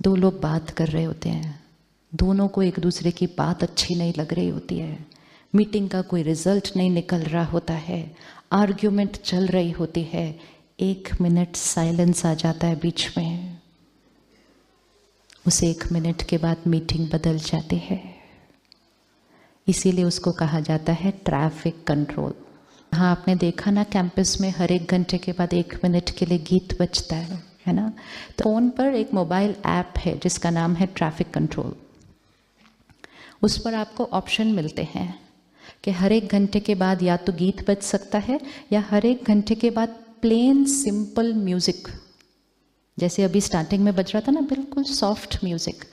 दो लोग बात कर रहे होते हैं, दोनों को एक दूसरे की बात अच्छी नहीं लग रही होती है, मीटिंग का कोई रिजल्ट नहीं निकल रहा होता है, आर्ग्यूमेंट चल रही होती है, 1 मिनट साइलेंस आ जाता है बीच में, उस 1 मिनट के बाद मीटिंग बदल जाती है। इसीलिए उसको कहा जाता है ट्रैफिक कंट्रोल। हाँ, आपने देखा ना कैंपस में हर 1 घंटे के बाद 1 मिनट के लिए गीत बजता है ना। तो फ़ोन पर एक मोबाइल ऐप है जिसका नाम है ट्रैफिक कंट्रोल। उस पर आपको ऑप्शन मिलते हैं कि हर 1 घंटे के बाद या तो गीत बज सकता है या हर 1 घंटे के बाद प्लेन सिंपल म्यूज़िक, जैसे अभी स्टार्टिंग में बज रहा था ना, बिल्कुल सॉफ्ट म्यूज़िक।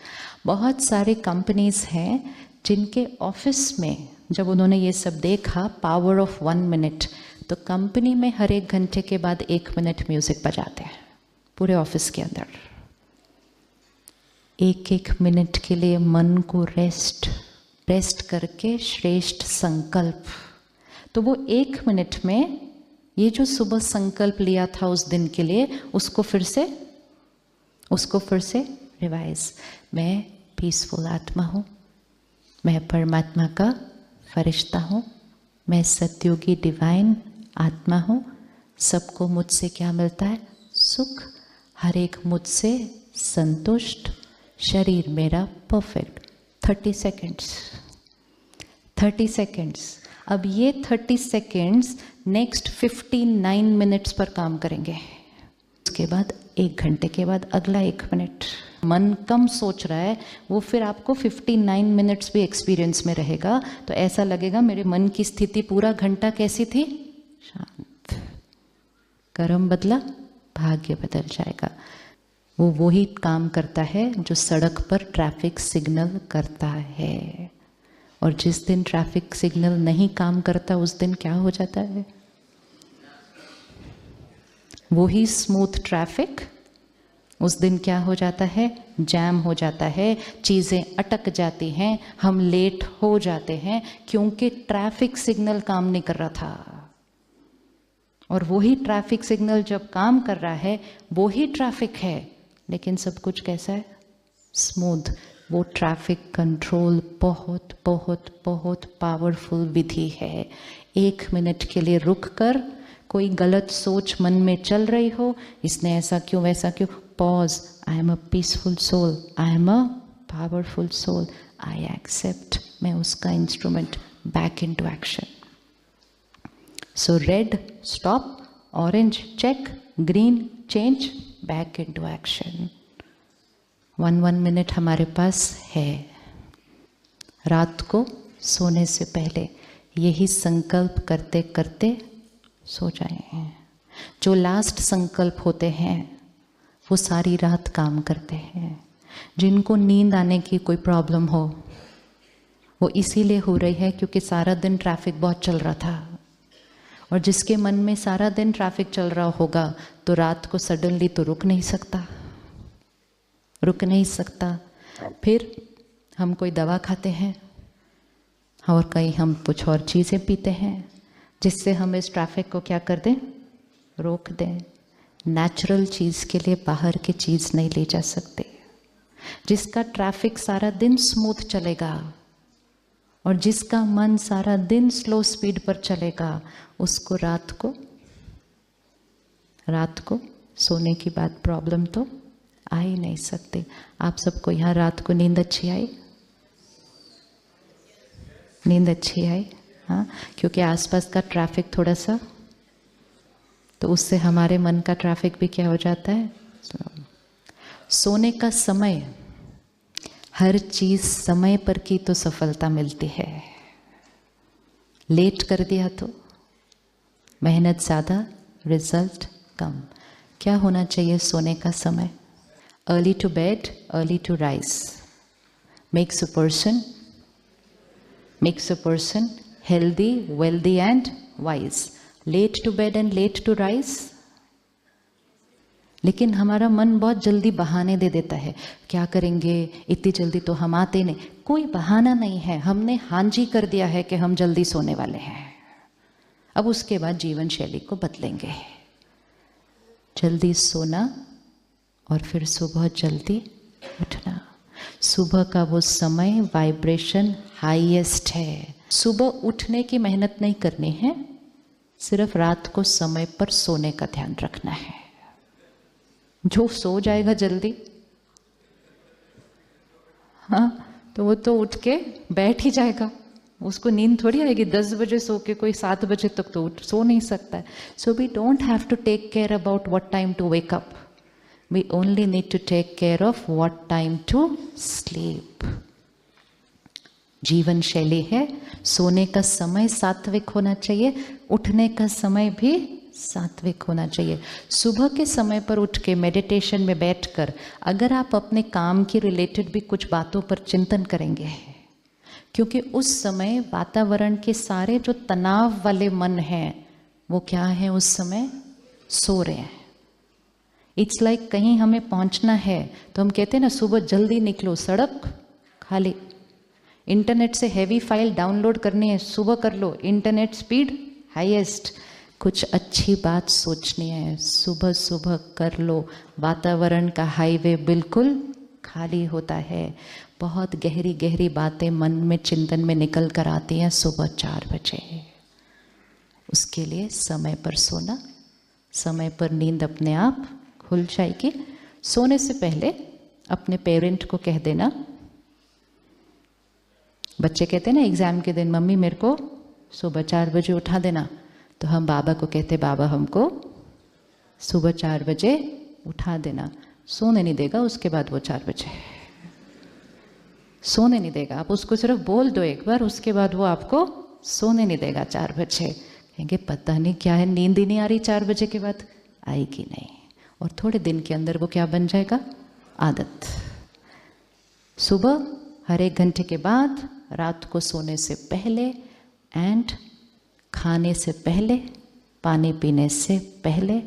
बहुत सारे कंपनीज़ हैं जिनके ऑफिस में जब उन्होंने ये सब देखा, पावर ऑफ 1 मिनट, तो कंपनी में हर 1 घंटे के बाद 1 मिनट म्यूज़िक बजाते हैं पूरे ऑफिस के अंदर। 1-1 मिनट के लिए मन को रेस्ट करके श्रेष्ठ संकल्प। तो वो 1 मिनट में ये जो सुबह संकल्प लिया था उस दिन के लिए, उसको फिर से रिवाइज। मैं पीसफुल आत्मा हूँ, मैं परमात्मा का फरिश्ता हूँ, मैं सत्योगी डिवाइन आत्मा हूँ, सबको मुझसे क्या मिलता है? सुख, हर एक मुझसे संतुष्ट, शरीर मेरा परफेक्ट। 30 सेकेंड्स। अब ये 30 सेकेंड्स नेक्स्ट 59 मिनट्स पर काम करेंगे। उसके बाद 1 घंटे के बाद अगला 1 मिनट। मन कम सोच रहा है, वो फिर आपको 59 मिनट्स भी एक्सपीरियंस में रहेगा, तो ऐसा लगेगा मेरे मन की स्थिति पूरा घंटा कैसी थी? शांत। कर्म बदला, भाग्य बदल जाएगा। वो वही काम करता है जो सड़क पर ट्रैफिक सिग्नल करता है, और जिस दिन ट्रैफिक सिग्नल नहीं काम करता उस दिन क्या हो जाता है? वही स्मूथ ट्रैफिक उस दिन क्या हो जाता है? जैम हो जाता है, चीज़ें अटक जाती हैं, हम लेट हो जाते हैं क्योंकि ट्रैफिक सिग्नल काम नहीं कर रहा था। और वही ट्रैफिक सिग्नल जब काम कर रहा है, वही ट्रैफिक है, लेकिन सब कुछ कैसा है? स्मूथ। वो ट्रैफिक कंट्रोल बहुत बहुत बहुत पावरफुल विधि है। 1 मिनट के लिए रुक कर, कोई गलत सोच मन में चल रही हो, इसने ऐसा क्यों वैसा क्यों, pause. I am a peaceful soul, I am a powerful soul, I accept, मैं उसका instrument, back into action. So red stop, orange check, green change, back into action. 1 minute हमारे पास है। रात को सोने से पहले यही संकल्प करते करते सो जाए। जो लास्ट संकल्प होते हैं वो सारी रात काम करते हैं। जिनको नींद आने की कोई प्रॉब्लम हो, वो इसीलिए हो रही है क्योंकि सारा दिन ट्रैफिक बहुत चल रहा था। और जिसके मन में सारा दिन ट्रैफिक चल रहा होगा तो रात को सडनली तो रुक नहीं सकता। फिर हम कोई दवा खाते हैं और कहीं हम कुछ और चीज़ें पीते हैं जिससे हम इस ट्रैफिक को क्या कर दें? रोक दें। नेचुरल चीज़ के लिए बाहर की चीज़ नहीं ले जा सकते। जिसका ट्रैफिक सारा दिन स्मूथ चलेगा और जिसका मन सारा दिन स्लो स्पीड पर चलेगा, उसको रात को सोने की बात प्रॉब्लम तो आ ही नहीं सकती। आप सबको यहाँ रात को नींद अच्छी आई? नींद अच्छी आई? हाँ, क्योंकि आसपास का ट्रैफिक थोड़ा सा, तो उससे हमारे मन का ट्रैफिक भी क्या हो जाता है? सोने का समय, हर चीज़ समय पर की तो सफलता मिलती है। लेट कर दिया तो मेहनत ज़्यादा, रिजल्ट कम। क्या होना चाहिए सोने का समय? Early to bed, early to rise makes a person healthy, wealthy and wise. Late to bed and late to rise. लेकिन हमारा मन बहुत जल्दी बहाने दे देता है। क्या करेंगे, इतनी जल्दी तो हम आते नहीं। कोई बहाना नहीं है, हमने हांजी कर दिया है कि हम जल्दी सोने वाले हैं। अब उसके बाद जीवन शैली को बदलेंगे। जल्दी सोना और फिर सुबह जल्दी सुबह का वो समय वाइब्रेशन हाईएस्ट है। सुबह उठने की मेहनत नहीं करनी है, सिर्फ रात को समय पर सोने का ध्यान रखना है। जो सो जाएगा जल्दी, हाँ, तो वो तो उठ के बैठ ही जाएगा, उसको नींद थोड़ी आएगी। 10 बजे सो के कोई 7 बजे तक तो सो नहीं सकता है। So we don't have to take care about what time to wake up, we only need to take care of what time to sleep. जीवन शैली है, सोने का समय सात्विक होना चाहिए, उठने का समय भी सात्विक होना चाहिए। सुबह के समय पर उठ के मेडिटेशन में बैठकर अगर आप अपने काम की रिलेटेड भी कुछ बातों पर चिंतन करेंगे, क्योंकि उस समय वातावरण के सारे जो तनाव वाले मन हैं वो क्या है, उस समय सो रहे हैं। इट्स लाइक कहीं हमें पहुंचना है तो हम कहते हैं ना, सुबह जल्दी निकलो, सड़क खाली। इंटरनेट से हैवी फाइल डाउनलोड करनी है, सुबह कर लो, इंटरनेट स्पीड हाईएस्ट। कुछ अच्छी बात सोचनी है, सुबह सुबह कर लो, वातावरण का हाईवे बिल्कुल खाली होता है। बहुत गहरी गहरी बातें मन में चिंतन में निकल कर आती हैं सुबह 4 बजे। उसके लिए समय पर सोना, समय पर नींद अपने आप खुल जाएगी। सोने से पहले अपने पेरेंट को कह देना, बच्चे कहते हैं ना एग्जाम के दिन, मम्मी मेरे को सुबह 4 बजे उठा देना, तो हम बाबा को कहते, बाबा हमको सुबह 4 बजे उठा देना। सोने नहीं देगा उसके बाद वो 4 बजे सोने नहीं देगा। आप उसको सिर्फ बोल दो एक बार, उसके बाद वो आपको सोने नहीं देगा 4 बजे। कहेंगे पता नहीं क्या है, नींद ही नहीं आ रही 4 बजे के बाद, आएगी नहीं। और थोड़े दिन के अंदर वो क्या बन जाएगा, आदत। सुबह हर 1 घंटे के बाद, रात को सोने से पहले एंड खाने से पहले, पानी पीने से पहले,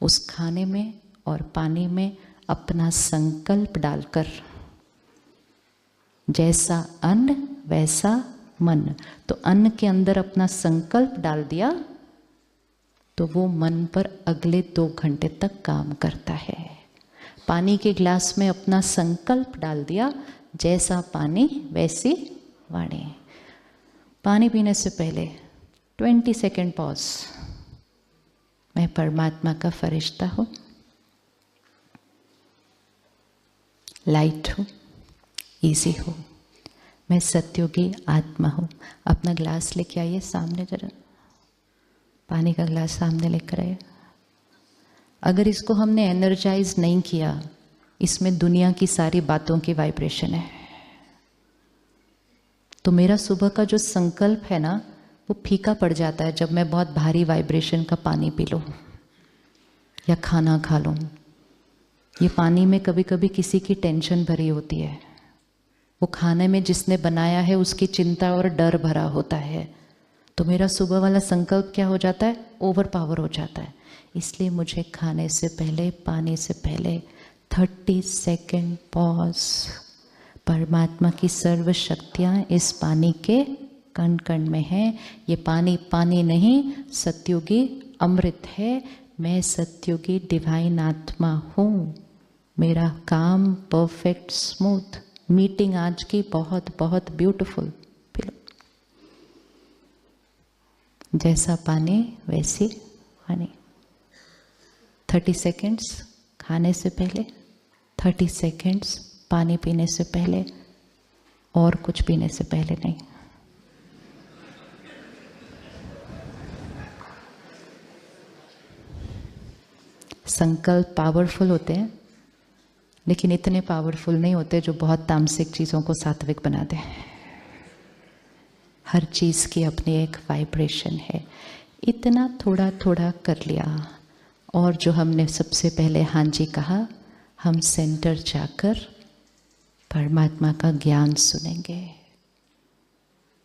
उस खाने में और पानी में अपना संकल्प डालकर, जैसा अन्न वैसा मन। तो अन्न के अंदर अपना संकल्प डाल दिया तो वो मन पर अगले 2 घंटे तक काम करता है। पानी के गिलास में अपना संकल्प डाल दिया, जैसा पानी वैसी वाणी। पानी पीने से पहले 20 सेकेंड पॉज। मैं परमात्मा का फरिश्ता हूँ, लाइट हूँ, इजी हूँ, मैं सत्योगी आत्मा हूँ। अपना ग्लास लेके आइए सामने, जरा पानी का ग्लास सामने लेकर आइए। अगर इसको हमने एनर्जाइज नहीं किया, इसमें दुनिया की सारी बातों की वाइब्रेशन है, तो मेरा सुबह का जो संकल्प है ना वो फीका पड़ जाता है जब मैं बहुत भारी वाइब्रेशन का पानी पी लूँ या खाना खा लूँ। ये पानी में कभी कभी किसी की टेंशन भरी होती है, वो खाने में जिसने बनाया है उसकी चिंता और डर भरा होता है, तो मेरा सुबह वाला संकल्प क्या हो जाता है, ओवर पावर हो जाता है। इसलिए मुझे खाने से पहले, पानी से पहले 30 सेकेंड पॉज। परमात्मा की सर्व शक्तियाँ इस पानी के कण कण में है। ये पानी पानी नहीं, सत्युगी अमृत है। मैं सत्युगी डिवाइन आत्मा हूँ। मेरा काम परफेक्ट स्मूथ। मीटिंग आज की बहुत बहुत ब्यूटीफुल। जैसा पानी वैसी वाणी। 30 सेकेंड्स खाने से पहले, 30 सेकेंड्स पानी पीने से पहले, और कुछ पीने से पहले नहीं। संकल्प पावरफुल होते हैं, लेकिन इतने पावरफुल नहीं होते जो बहुत तामसिक चीज़ों को सात्विक बना दें। हर चीज़ की अपनी एक वाइब्रेशन है। इतना थोड़ा थोड़ा कर लिया, और जो हमने सबसे पहले हाँ जी कहा, हम सेंटर जाकर परमात्मा का ज्ञान सुनेंगे।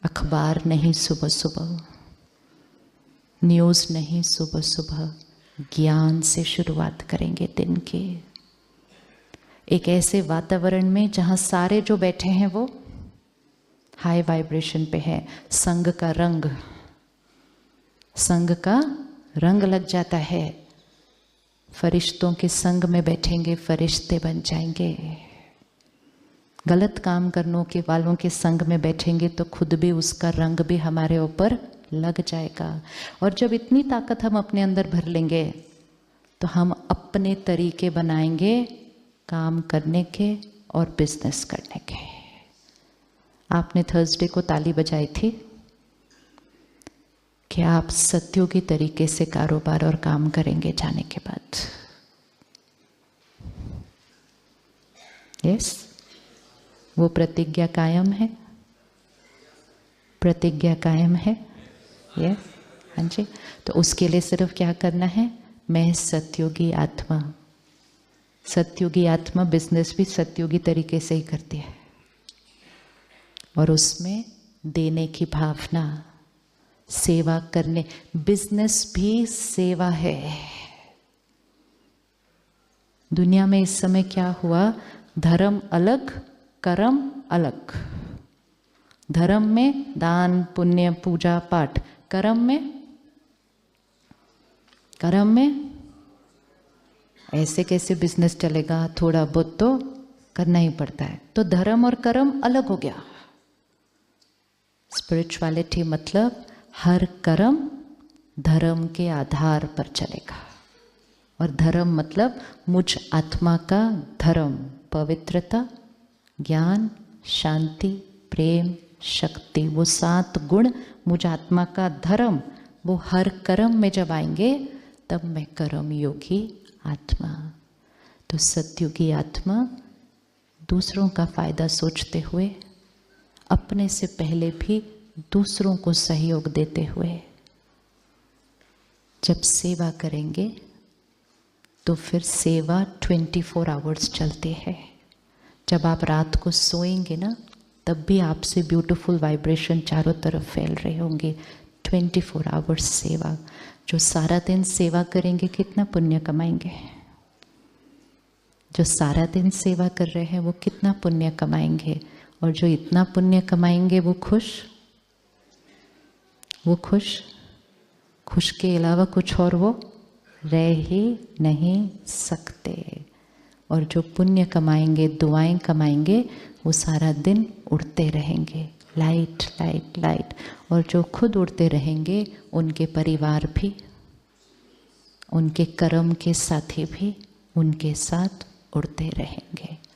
अखबार नहीं सुबह सुबह, न्यूज़ नहीं सुबह सुबह, ज्ञान से शुरुआत करेंगे दिन की। एक ऐसे वातावरण में जहाँ सारे जो बैठे हैं वो हाई वाइब्रेशन पे है। संग का रंग लग जाता है। फरिश्तों के संग में बैठेंगे, फरिश्ते बन जाएंगे। गलत काम करने के वालों के संग में बैठेंगे तो खुद भी उसका रंग भी हमारे ऊपर लग जाएगा। और जब इतनी ताकत हम अपने अंदर भर लेंगे तो हम अपने तरीके बनाएंगे काम करने के और बिजनेस करने के। आपने थर्सडे को ताली बजाई थी कि आप सत्योगी तरीके से कारोबार और काम करेंगे जाने के बाद। यस, वो प्रतिज्ञा कायम है, प्रतिज्ञा कायम है। यस, हाँ जी। तो उसके लिए सिर्फ क्या करना है, मैं सत्योगी आत्मा। सत्योगी आत्मा बिजनेस भी सत्योगी तरीके से ही करती है और उसमें देने की भावना, सेवा करने, बिजनेस भी सेवा है। दुनिया में इस समय क्या हुआ, धर्म अलग कर्म अलग। धर्म में दान पुण्य पूजा पाठ, कर्म में ऐसे कैसे बिजनेस चलेगा, थोड़ा बहुत तो करना ही पड़ता है। तो धर्म और कर्म अलग हो गया। स्पिरिचुअलिटी मतलब हर कर्म धर्म के आधार पर चलेगा। और धर्म मतलब मुझ आत्मा का धर्म, पवित्रता, ज्ञान, शांति, प्रेम, शक्ति, वो 7 गुण मुझ आत्मा का धर्म, वो हर कर्म में जब आएंगे तब मैं कर्म योगी आत्मा। तो सत्युगी आत्मा दूसरों का फायदा सोचते हुए, अपने से पहले भी दूसरों को सहयोग देते हुए जब सेवा करेंगे तो फिर सेवा 24 आवर्स चलती है। जब आप रात को सोएंगे ना, तब भी आपसे ब्यूटीफुल वाइब्रेशन चारों तरफ फैल रही होंगी। 24 आवर्स सेवा। जो सारा दिन सेवा करेंगे कितना पुण्य कमाएंगे। जो सारा दिन सेवा कर रहे हैं वो कितना पुण्य कमाएंगे। और जो इतना पुण्य कमाएंगे वो खुश, खुश के अलावा कुछ और वो रह ही नहीं सकते। और जो पुण्य कमाएंगे, दुआएं कमाएंगे, वो सारा दिन उड़ते रहेंगे, लाइट लाइट लाइट। और जो खुद उड़ते रहेंगे उनके परिवार भी, उनके कर्म के साथी भी उनके साथ उड़ते रहेंगे।